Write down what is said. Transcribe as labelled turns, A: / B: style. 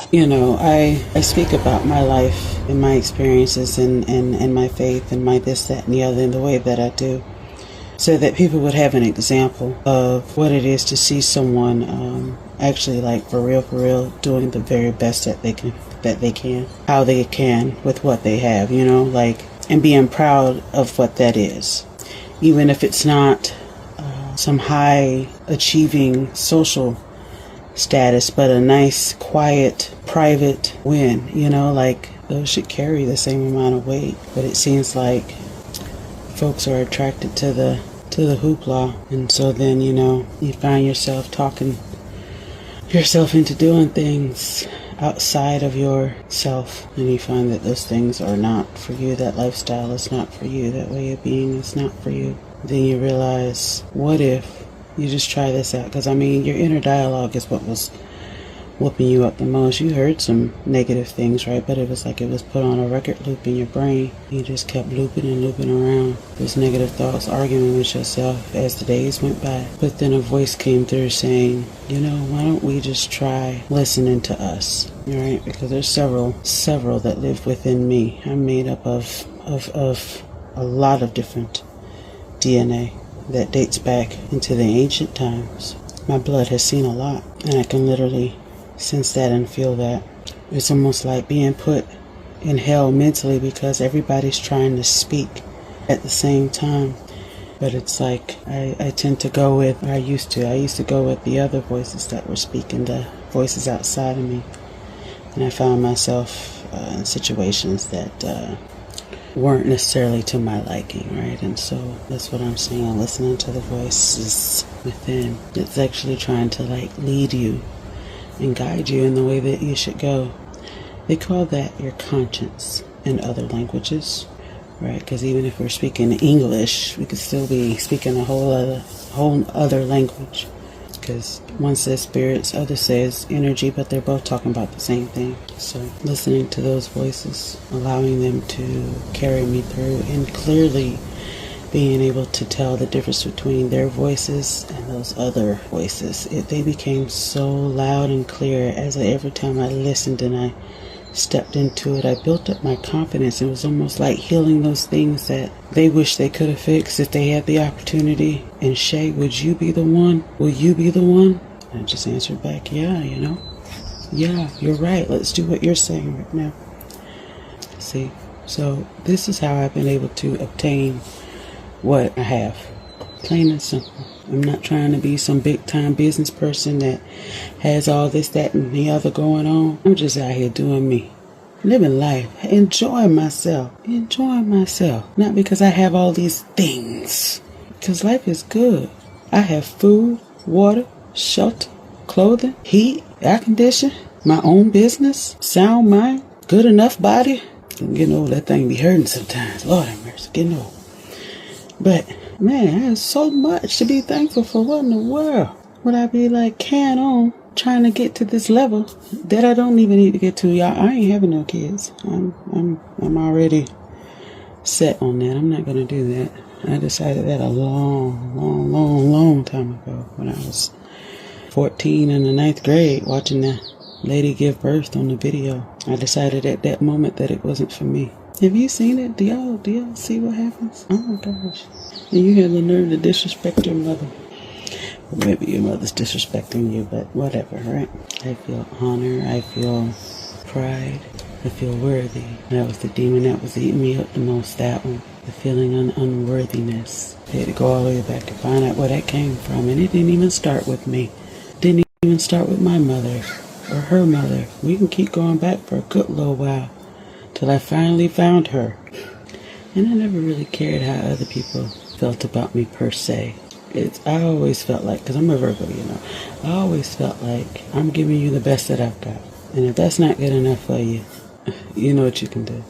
A: I speak about my life and my experiences and my faith and my this, that, and the other in the way that I do, so that people would have an example of what it is to see someone actually, like, for real, doing the very best that they can, how they can with what they have, like, and being proud of what that is, even if it's not some high achieving social status, but a nice, quiet, private win, like those should carry the same amount of weight. But it seems like folks are attracted to the hoopla, and so then you find yourself talking yourself into doing things outside of yourself, and you find that those things are not for you, that lifestyle is not for you, that way of being is not for you. Then you realize, what if you just try this out? Because your inner dialogue is what was whooping you up the most. You heard some negative things, right? But it was like it was put on a record loop in your brain. You just kept looping and looping around those negative thoughts, arguing with yourself as the days went by. But then a voice came through saying, why don't we just try listening to us, right? Because there's several that live within me. I'm made up of a lot of different DNA that dates back into the ancient times. My blood has seen a lot, and I can literally sense that and feel that. It's almost like being put in hell mentally because everybody's trying to speak at the same time. But it's like I tend to go with, I used to go with the other voices that were speaking, the voices outside of me. And I found myself in situations that weren't necessarily to my liking, right? And so that's what I'm saying, listening to the voices within. It's actually trying to lead you and guide you in the way that you should go. They call that your conscience in other languages, right? Because even if we're speaking English, we could still be speaking a whole other language. Because one says spirits, other says energy, but they're both talking about the same thing. So listening to those voices, allowing them to carry me through, and clearly being able to tell the difference between their voices and those other voices. They became so loud and clear as every time I listened and I stepped into it, I built up my confidence. It was almost like healing those things that they wish they could have fixed if they had the opportunity. And Shay, would you be the one? Will you be the one? I just answered back, yeah, yeah, you're right. Let's do what you're saying right now. See, so this is how I've been able to obtain what I have. Plain and simple. I'm not trying to be some big time business person that has all this, that, and the other going on. I'm just out here doing me. Living life. Enjoying myself. Not because I have all these things. Because life is good. I have food, water, shelter, clothing, heat, air conditioning, my own business, sound mind, good enough body. I'm getting old. That thing be hurting sometimes. Lord have mercy. Getting old. But man, there's so much to be thankful for. What in the world would I be carrying on trying to get to this level that I don't even need to get to? Y'all, I ain't having no kids. I'm already set on that. I'm not gonna do that. I decided that a long time ago when I was 14 in the 9th grade, watching the lady give birth on the video. I decided at that moment that it wasn't for me. Have you seen it? Do y'all see what happens? Oh my gosh. And you have the nerve to disrespect your mother. Or maybe your mother's disrespecting you, but whatever, right? I feel honor. I feel pride. I feel worthy. That was the demon that was eating me up the most, that one. The feeling of unworthiness. I had to go all the way back and find out where that came from. And it didn't even start with me. It didn't even start with my mother or her mother. We can keep going back for a good little while. Till I finally found her. And I never really cared how other people felt about me per se. I always felt like, because I'm a Virgo, I always felt like I'm giving you the best that I've got. And if that's not good enough for you, you know what you can do.